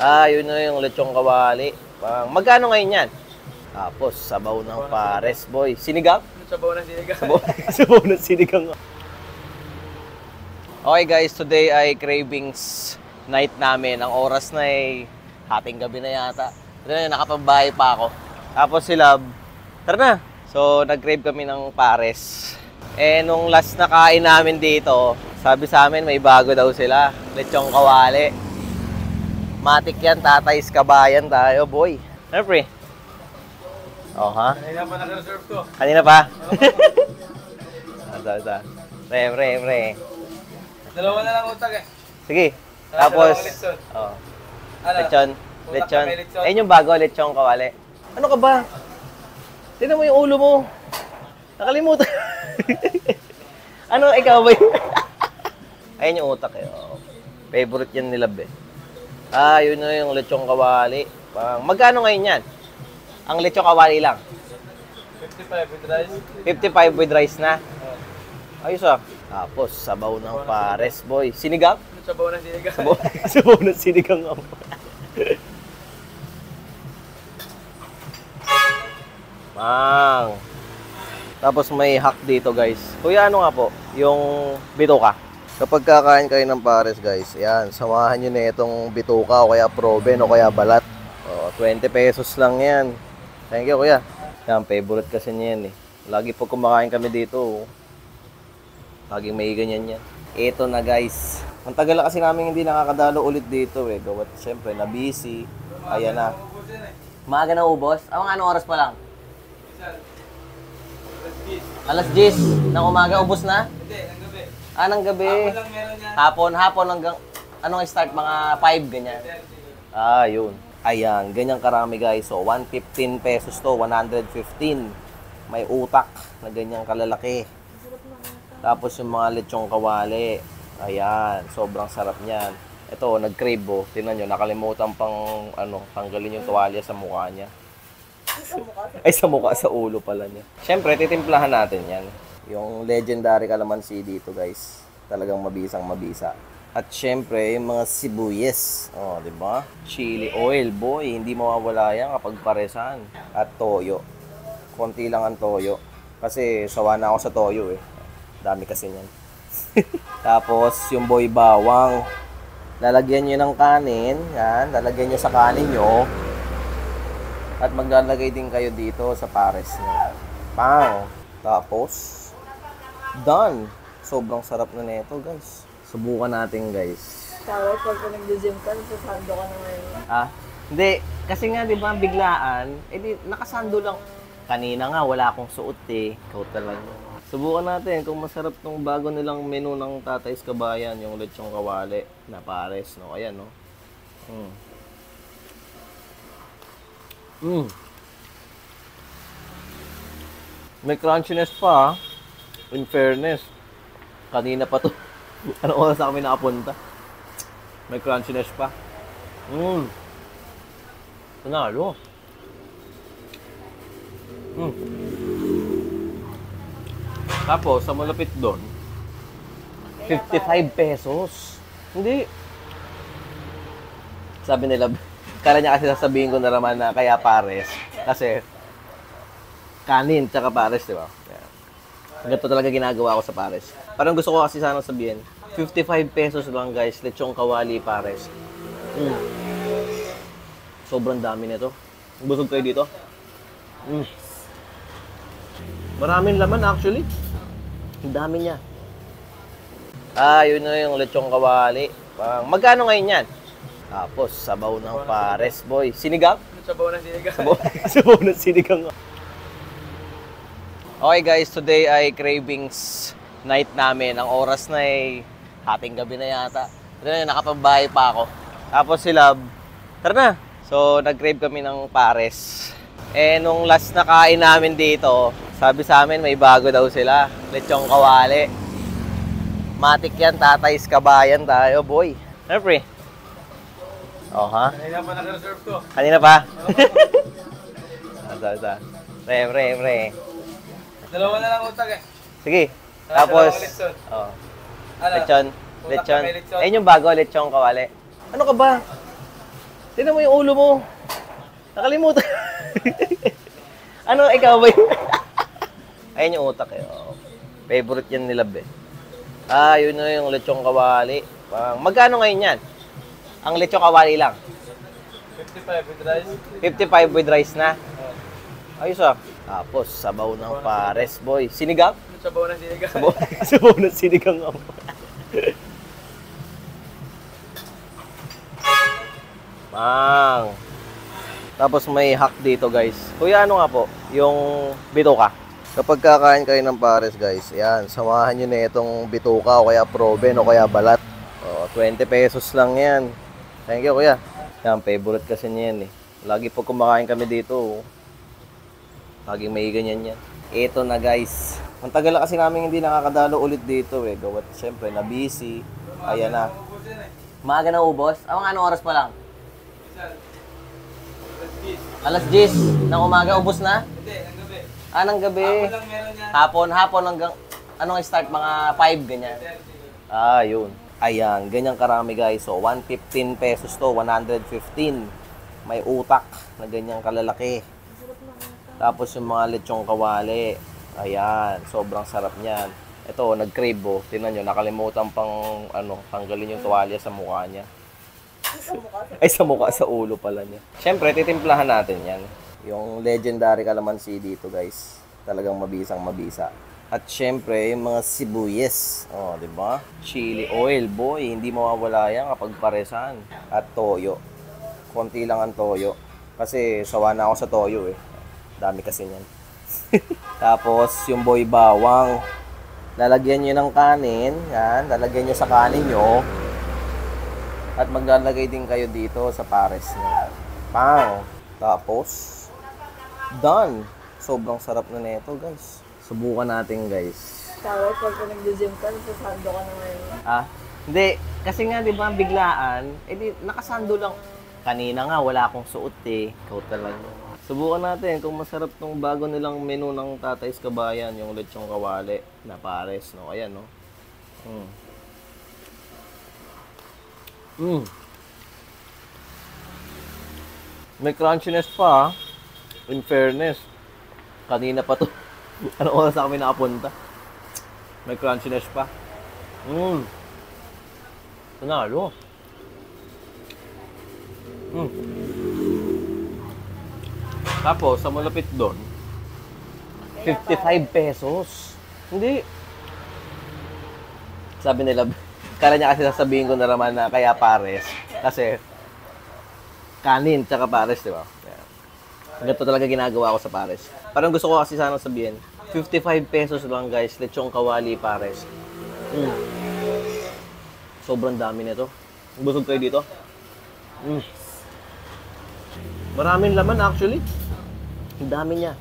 Yun na yung lechong kawali. Magkano ngayon yan? Tapos, sabaw ng pares, boy. Sinigang? Sabaw ng sinigang. Sabaw ng sinigang. Okay guys, today ay cravings night namin. Ang oras na ay hating gabi na yata. Tara na, nakapambahay pa ako. Tapos si Love, tara na. So, nag-crave kami ng pares. Nung last na kain namin dito, sabi sa amin may bago daw sila. Lechong kawali. Matik yan, Tatay's Kabayan tayo, boy. Ano, pre? Oh, ha? Kanina pa nag-reserve ko. Kanina pa? Pre. Dalawa na lang utak eh. Sige. Tapos, oh. lechon. Ayun yung bago, lechong kawali. Ano ka ba? Tignan mo yung ulo mo. Nakalimutan. Ano, ikaw ba yun? Ayun yung utak eh. Oh. Favorite yan ni Love eh. Yun na yung lechong kawali. Magkano ngayon yan? Ang lechong kawali lang. 55 with rice. 55 with rice na. Ayos ah. Tapos, sabaw ng pares, boy. Sinigang? Sabaw ng sinigang. Sabaw ng sinigang ako. Mang. Tapos may hack dito, guys. Kuya, ano nga po? Yung bituka. Kapag kakain kayo ng pares, guys, yan, samahan nyo na itong bituka o kaya proben o kaya balat. 20 pesos lang yan. Thank you, kuya. Yan, favorite kasi niya yan eh. Lagi pag kumakain kami dito, laging may ganyan yan. Ito na, guys. Ang tagal na kasi namin hindi nakakadalo ulit dito eh. Gawat, siyempre, na busy. Ayan na. Maaga na ubos? Anong oras pa lang? Alas 10 ng umaga, ubos na? Hindi, ng gabi. Ng gabi. Hapon lang meron yan. Hapon hanggang, anong start? Mga 5, ganyan. Yun. Ayan, ganyan karami guys. So, 115 pesos to, 115. May utak na ganyang kalalaki. Tapos yung mga lechong kawali. Ayan, sobrang sarap niyan. Ito, nag-crave oh. Tingnan nyo, nakalimutan pang tanggalin yung tuwalya sa mukha niya. Ay, sa mukha, sa ulo pala niya. Siyempre, titimplahan natin yan. Yung legendary calamansi dito, guys. Talagang mabisang mabisa. At siyempre, yung mga sibuyas. Oh, di ba? Chili oil, boy. Hindi mawawala yan kapag paresan. At toyo. Konti lang ang toyo. Kasi sawa na ako sa toyo eh. Dami kasi niyan. Tapos, yung boy bawang. Lalagyan nyo ng kanin. Yan. Lalagyan nyo sa kanin nyo. At maglalagay din kayo dito sa pares niya. Pang! Tapos, done! Sobrang sarap na nito, guys. Subukan natin, guys. Tapos pag nag-gym ka, nasasando ka na ngayon. Hindi. Kasi nga, di ba, biglaan. Nakasando lang. Kanina nga, wala akong suot eh. Ikaw talaga. Subukan natin kung masarap tong bago nilang menu ng Tatay's Kabayan, yung lechong kawali na pares, no? Ayan, no? May crunchiness pa, in fairness. Kanina pa to. Anong oras na kami nakapunta? May crunchiness pa. Panalo. Tapos, sa malapit doon, 55 pesos. Hindi. Sabi nila, kala niya kasi sasabihin ko na naman na kaya pares. Kasi, kanin, tsaka pares, di ba? Ganito talaga ginagawa ko sa pares. Parang gusto ko kasi sana sabihin, 55 pesos lang guys, lechong kawali pares. Sobrang dami nito. Busog kayo dito. Maraming laman actually. Ang dami niya. Yun na yung lechong kawali. Magkano ngayon yan? Tapos, sabaw ng pares, boy. Sinigang? Sabaw ng sinigang. Sabaw ng sinigang. Okay guys, today ay cravings night namin. Ang oras na ay hating gabi na yata. Tara na, nakapambahay pa ako. Tapos si Love, tara na. So, nag-crave kami ng pares. Nung last na kain namin dito, sabi sa amin may bago daw sila. Lechong kawali. Matik yan, Tatay's Kabayan tayo, boy. Ano, pre? Oh, ha? Kanina pa nag-reserve ko. Kanina pa? Pre. Dalawa na lang utak eh. Sige. Tapos, lechon. Ayun Ayun yung bago, lechong kawali. Ano ka ba? Tignan mo yung ulo mo. Nakalimutan. Ano, ikaw ba yun? Ayan yung utak eh. Oh. Favorite yan nila, be. Ah, yun na yung lechong kawali. Magkano ngayon yan? Ang lechong kawali lang. 55 with rice. 55 with rice na. Ayos ah. Tapos, sabaw ng pares, boy. Sinigang? Sabaw ng sinigang. Sabaw ng sinigang ako. Mang. Tapos may hack dito, guys. Kuya, ano nga po? Yung bituka. Kapag kakain kayo ng pares, guys, yan, samahan nyo na itong bituka o kaya proben o kaya balat. O, 20 pesos lang yan. Thank you, kuya. Yan, favorite kasi niyan eh. Lagi po kumakain kami dito. Laging may ganyan yan. Ito na, guys. Ang tagal na kasi namin hindi nakakadalo ulit dito eh. Gawat, syempre, na busy. Ayan na. Maaga na ubos? Anong oras pa lang? Alas 10 ng umaga, ubos na? Hindi, ng gabi. Ah, ng gabi. Hapon lang meron yan. Hapon hanggang, anong start? Mga 5, ganyan. Ah, yun. Ayan, ganyan karami guys. So, 115 pesos to, 115. May utak na ganyang kalalaki. Tapos yung mga lechong kawali. Ayan, sobrang sarap niyan. Ito, nag-crave oh. Tingnan nyo, nakalimutan pang, tanggalin yung tuwalya sa mukha niya. Ay, sa mukha, sa ulo pala niya. Siyempre, titimplahan natin yan. Yung legendary calamansi dito, guys. Talagang mabisang mabisa. At siyempre, yung mga sibuyas. Oh, di ba? Chili oil, boy. Hindi mawawala yan kapag paresan. At toyo. Konti lang ang toyo. Kasi sawa na ako sa toyo eh. Dami kasi niyan. Tapos, yung boy bawang. Lalagyan nyo ng kanin. Yan. Lalagyan nyo sa kanin nyo. At maglalagay din kayo dito sa pares niya. Pang! Tapos, done! Sobrang sarap na nito, guys. Subukan natin, guys. Tapos pag nag-gym ka, nasasando ka na ngayon. Ah? Hindi. Kasi nga, di ba, biglaan. Eh, di, nakasando lang. Kanina nga, wala akong suot eh. Ikaw talaga. Subukan natin kung masarap tong bago nilang menu ng Tatay's Kabayan, yung lechong kawali na pares, no? Ayan, no? May crunchiness pa, in fairness. Kanina pa to. Anong oras na kami nakapunta? May crunchiness pa. Panalo. Tapos, sa malapit doon, 55 pesos. Hindi. Sabi nila, kala niya kasi sasabihin ko na naman na kaya pares. Kasi, kanin tsaka pares, di ba? Ganito talaga ginagawa ko sa pares. Parang gusto ko kasi sana sabihin, 55 pesos lang guys, lechong kawali pares. Sobrang dami nito. Busog kayo dito? Maraming laman actually. Ang dami niya.